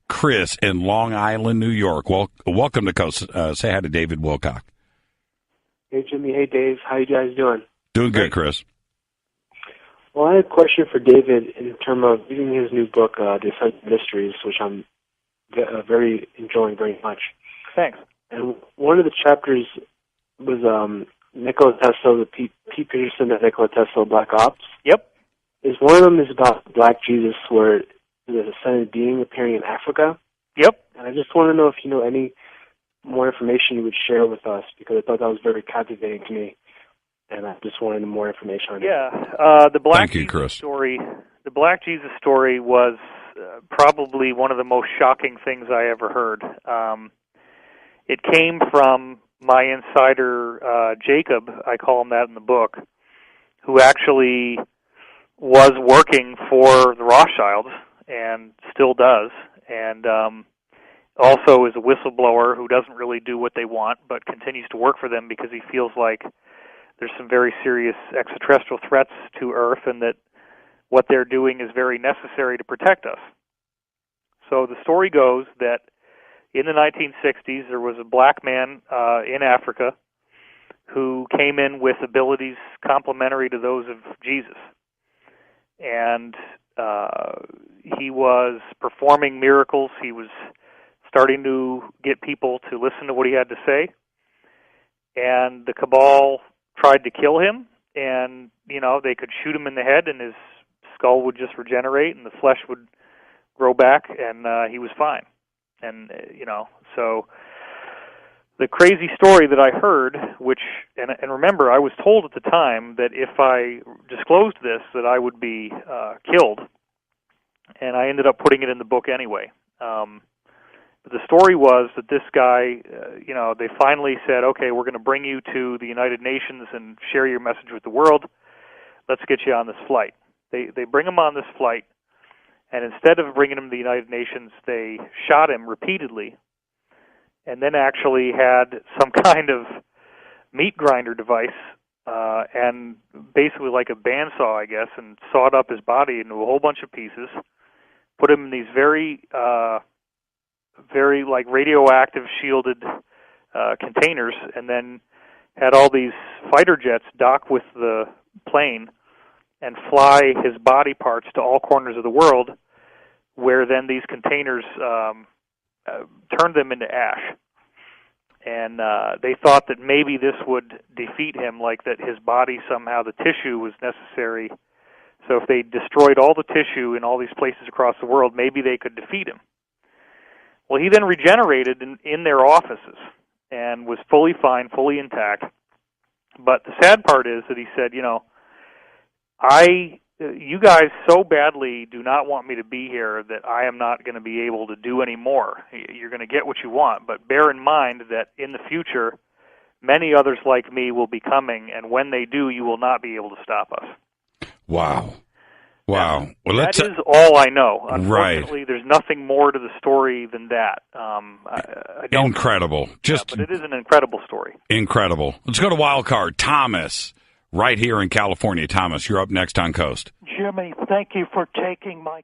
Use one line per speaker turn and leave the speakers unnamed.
Chris in Long Island, New York. Welcome to Coast. Say hi to David Wilcock.
Hey, Jimmy. Hey, Dave. How you guys doing?
Doing good, Chris.
Well, I had a question for David in terms of reading his new book, The Ascent Mysteries, which I'm very enjoying very much.
Thanks.
And one of the chapters was Nikola Tesla, the Pete Peterson and Nikola Tesla Black Ops.
Yep.
One of them is about Black Jesus, where there's a ascended being appearing in Africa.
Yep.
And I just want to know if you know any more information you would share with us, because I thought that was very captivating to me, and I just wanted more information on it.
Yeah. The Black
Thank you,
Jesus
Chris.
story. The Black Jesus story was probably one of the most shocking things I ever heard. It came from my insider, Jacob, I call him that in the book, who actually was working for the Rothschilds and still does, and also is a whistleblower who doesn't really do what they want but continues to work for them because he feels like there's some very serious extraterrestrial threats to Earth and that what they're doing is very necessary to protect us. So the story goes that in the 1960s, there was a black man in Africa who came in with abilities complementary to those of Jesus. And he was performing miracles. He was starting to get people to listen to what he had to say. And the cabal tried to kill him, and, they could shoot him in the head, and his skull would just regenerate, and the flesh would grow back, and he was fine. And, so the crazy story that I heard, and remember, I was told at the time that if I disclosed this, that I would be killed, and I ended up putting it in the book anyway. But the story was that this guy, they finally said, okay, we're going to bring you to the United Nations and share your message with the world. Let's get you on this flight. They bring him on this flight, and instead of bringing him to the United Nations, they shot him repeatedly, and then actually had some kind of meat grinder device, and basically like a bandsaw, I guess, and sawed up his body into a whole bunch of pieces, put him in these very like radioactive shielded containers, and then had all these fighter jets dock with the plane and fly his body parts to all corners of the world, where then these containers turned them into ash. And they thought that maybe this would defeat him, like that his body somehow, the tissue was necessary. So if they destroyed all the tissue in all these places across the world, maybe they could defeat him. Well, he then regenerated in their offices and was fully fine, fully intact. But the sad part is that he said, you guys so badly do not want me to be here that I am not going to be able to do any more. You're going to get what you want, but bear in mind that in the future, many others like me will be coming, and when they do, you will not be able to stop us.
Wow. Wow.
Well, that is all I know. Unfortunately,
right.
There's nothing more to the story than that. I don't,
incredible.
But it is an incredible story.
Incredible. Let's go to Wild Card. Thomas, right here in California. Thomas, you're up next on Coast.
Jimmy, thank you for taking my